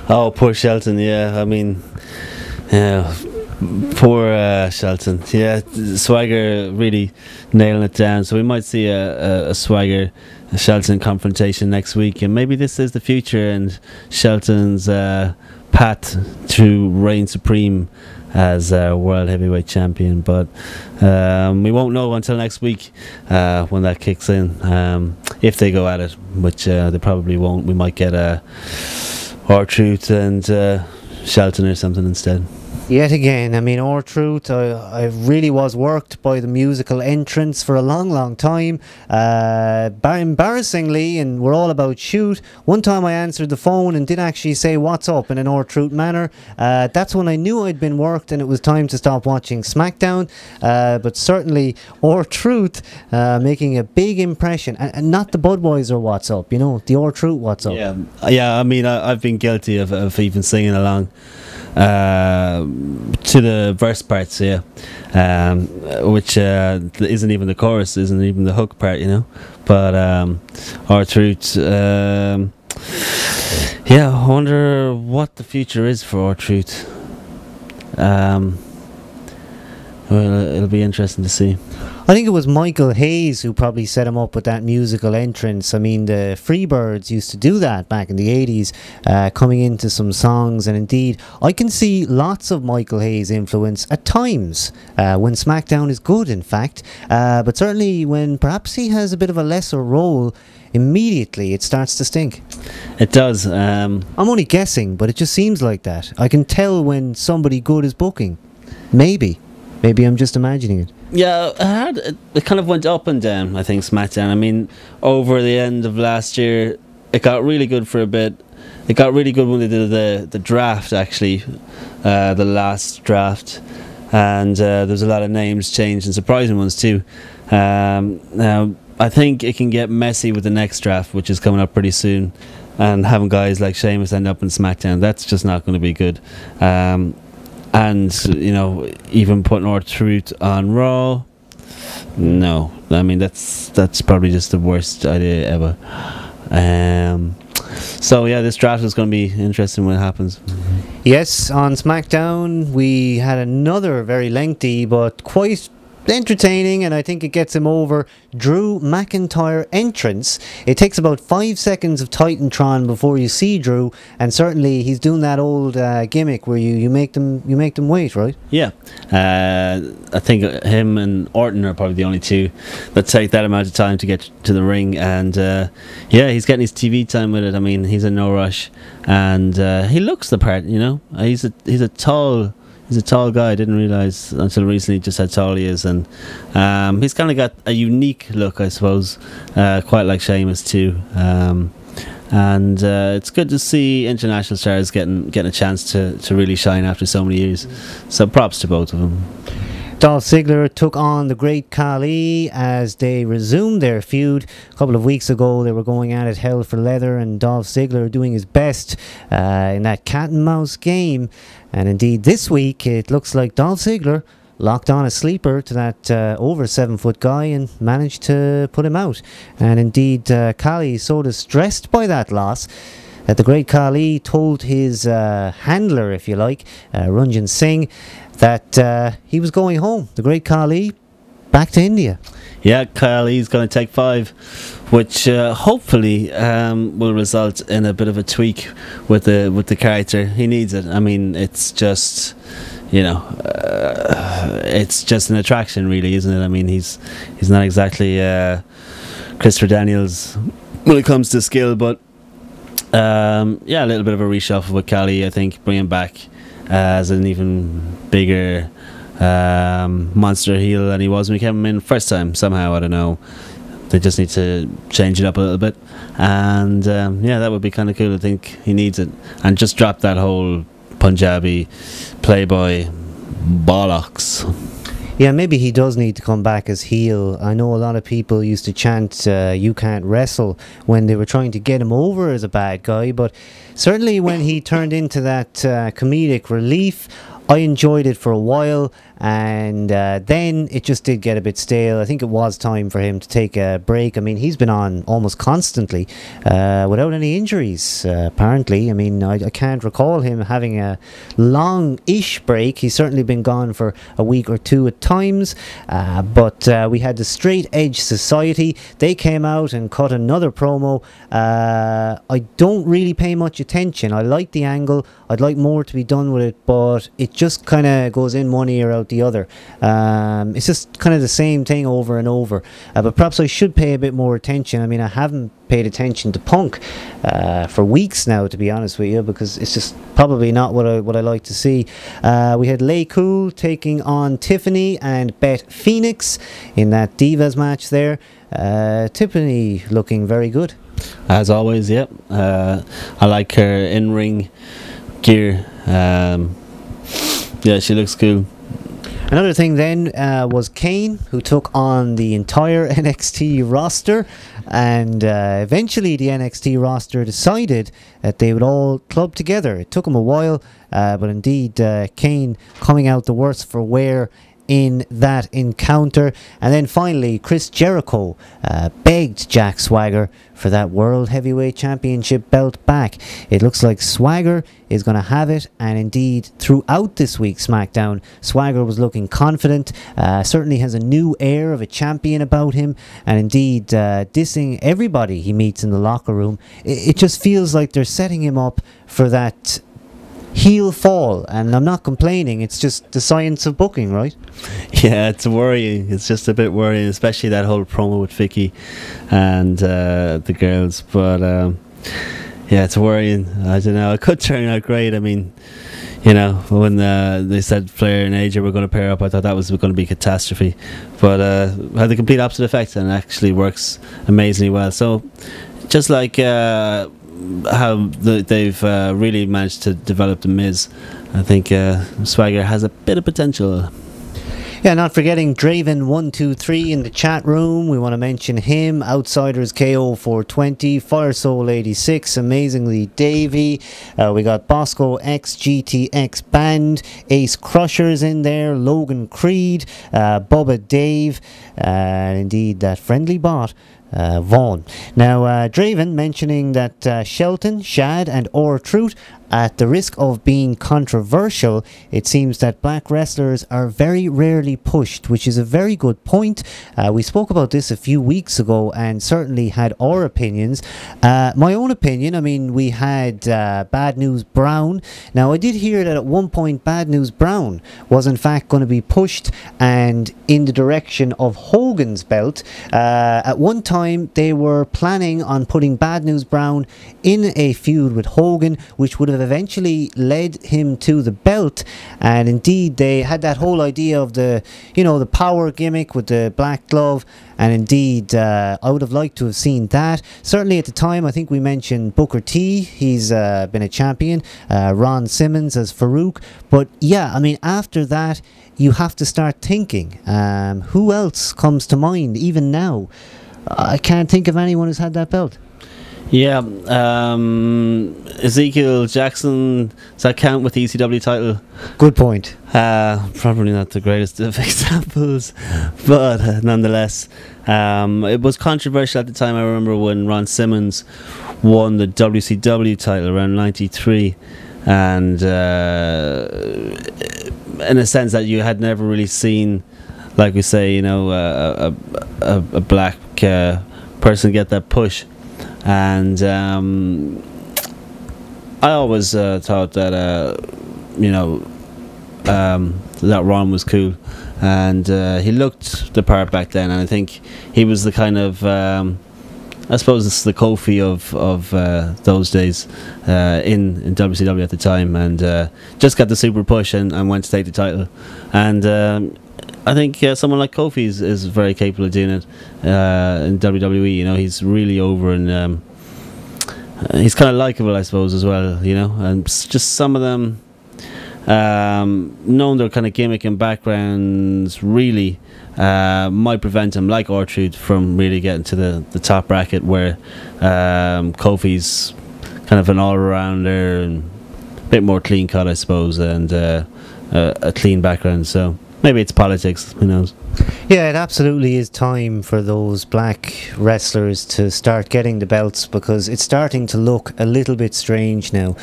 Oh, poor Shelton. Yeah, I mean, yeah, poor Shelton. Yeah, Swagger really nailing it down. So we might see a Swagger Shelton confrontation next week, and maybe this is the future and Shelton's path to reign supreme as world heavyweight champion. But we won't know until next week when that kicks in, if they go at it, which they probably won't. We might get R-Truth and Shelton or something instead. Yet again, I mean, R-Truth, I really was worked by the musical entrance for a long time. Embarrassingly, and we're all about shoot, one time I answered the phone and did actually say what's up in an R-Truth manner. That's when I knew I'd been worked and it was time to stop watching Smackdown. But certainly R-Truth making a big impression, and not the Budweiser what's up, you know, the R-Truth what's up. Yeah, I mean, I've been guilty of even singing along to the verse parts, which isn't even the chorus, isn't even the hook part, you know. But R-Truth, I wonder what the future is for R-Truth. Well, it'll be interesting to see. I think it was Michael Hayes who probably set him up with that musical entrance. I mean, the Freebirds used to do that back in the 80s, coming into some songs, and indeed, I can see lots of Michael Hayes' influence at times, when SmackDown is good, in fact, but certainly when perhaps he has a bit of a lesser role, immediately it starts to stink. It does. I'm only guessing, but it just seems like that. I can tell when somebody good is booking. Maybe I'm just imagining it. Yeah, it kind of went up and down, I think, SmackDown. I mean, over the end of last year, it got really good for a bit. It got really good when they did the draft, actually, the last draft. And there was a lot of names changed, and surprising ones too. Now, I think it can get messy with the next draft, which is coming up pretty soon. And having guys like Sheamus end up in SmackDown, that's just not going to be good. And, you know, even putting R-Truth on Raw, no. I mean, that's probably just the worst idea ever. So, yeah, this draft is going to be interesting when it happens. Yes, on SmackDown, we had another very lengthy but quite entertaining, and I think it gets him over, Drew McIntyre entrance. It takes about 5 seconds of Titantron before you see Drew, and certainly he's doing that old gimmick where you make them wait, right? Yeah, I think him and Orton are probably the only two that take that amount of time to get to the ring, and yeah, he's getting his TV time with it. I mean, he's in no rush, and he looks the part, you know. He's a tall guy. I didn't realise until recently just how tall he is, and he's kind of got a unique look, I suppose, quite like Sheamus too. And it's good to see international stars getting a chance to really shine after so many years. So props to both of them. Dolph Ziggler took on the Great Khali as they resumed their feud. A couple of weeks ago they were going at it hell for leather, and Dolph Ziggler doing his best in that cat and mouse game. And indeed this week it looks like Dolph Ziggler locked on a sleeper to that over 7 foot guy and managed to put him out. And indeed Khali so distressed by that loss that the Great Khali told his handler, if you like, Ranjan Singh, that he was going home. The Great Khali back to India. Yeah, Khali's going to take 5, which hopefully will result in a bit of a tweak with the character. He needs it. I mean, it's just, you know, it's just an attraction, really, isn't it? I mean, he's not exactly Christopher Daniels when it comes to skill, but yeah, a little bit of a reshuffle with Khali, I think, bringing back as an even bigger monster heel than he was when he came in first time. Somehow, I don't know, they just need to change it up a little bit, and yeah, that would be kind of cool. I think he needs it, and just drop that whole Punjabi playboy bollocks. Yeah, maybe he does need to come back as heel. I know a lot of people used to chant "You can't wrestle" when they were trying to get him over as a bad guy, but certainly when he turned into that comedic relief, I enjoyed it for a while, and then it just did get a bit stale. I think it was time for him to take a break. I mean, he's been on almost constantly without any injuries, apparently. I mean, I can't recall him having a long-ish break. He's certainly been gone for a week or two at times, but we had the Straight Edge Society. They came out and cut another promo. I don't really pay much attention. I like the angle. I'd like more to be done with it, but it just kind of goes in one ear out the other. It's just kind of the same thing over and over, but perhaps I should pay a bit more attention. I mean, I haven't paid attention to Punk for weeks now, to be honest with you, because it's just probably not what I like to see. We had Lay Cool taking on Tiffany and Beth Phoenix in that Divas match there. Tiffany looking very good, as always. Yep. I like her in-ring gear. Yeah, she looks cool. Another thing then was Kane, who took on the entire NXT roster, and eventually the NXT roster decided that they would all club together. It took them a while, but indeed Kane coming out the worse for wear in that encounter. And then finally Chris Jericho begged Jack Swagger for that World Heavyweight Championship belt back. It looks like Swagger is going to have it, and indeed throughout this week's Smackdown, Swagger was looking confident, certainly has a new air of a champion about him, and indeed dissing everybody he meets in the locker room. It just feels like they're setting him up for that heel fall, and I'm not complaining. It's just the science of booking, right? Yeah, it's worrying. It's just a bit worrying, especially that whole promo with Vicky and the girls. But yeah, it's worrying. I don't know. It could turn out great. I mean, you know, when they said Flair and AJ were going to pair up, I thought that was going to be a catastrophe. But had the complete opposite effect, and actually works amazingly well. So, just like how they've really managed to develop the Miz, I think Swagger has a bit of potential. Yeah, not forgetting Draven123 in the chat room. We want to mention him. Outsiders KO 420, Firesoul 86, Amazingly Davey. We got Bosco X GTX Band, Ace Crushers in there, Logan Creed, Bubba Dave, indeed that friendly bot, Vaughn. Now, Draven mentioning that Shelton, Shad and R-Truth, at the risk of being controversial, it seems that black wrestlers are very rarely pushed, which is a very good point. We spoke about this a few weeks ago and certainly had our opinions. My own opinion, I mean, we had Bad News Brown. Now, I did hear that at one point Bad News Brown was in fact going to be pushed and in the direction of Hogan's belt. At one time, they were planning on putting Bad News Brown in a feud with Hogan, which would have eventually led him to the belt. And indeed they had that whole idea of the, you know, the power gimmick with the black glove, and indeed I would have liked to have seen that. Certainly at the time, I think we mentioned Booker T, he's been a champion, Ron Simmons as Farouk, but yeah, I mean, after that you have to start thinking who else comes to mind even now. I can't think of anyone who's had that belt. Yeah, Ezekiel Jackson, does that count with the ECW title? Good point. Probably not the greatest of examples, but nonetheless, it was controversial at the time. I remember when Ron Simmons won the WCW title around '93, and in a sense that you had never really seen, like we say, you know, a black person get that push. And I always thought that you know, that Ron was cool, and he looked the part back then, and I think he was the kind of I suppose it's the Kofi of those days in WCW at the time, and just got the super push and went to take the title. And I think someone like Kofi is very capable of doing it in WWE. You know, he's really over, and he's kind of likable, I suppose, as well. You know, and just some of them, knowing their kind of gimmick and backgrounds, really might prevent him, like R-Truth, from really getting to the top bracket, where Kofi's kind of an all-rounder and a bit more clean cut, I suppose, and a clean background. So maybe it's politics. Who knows? Yeah, it absolutely is time for those black wrestlers to start getting the belts, because it's starting to look a little bit strange now.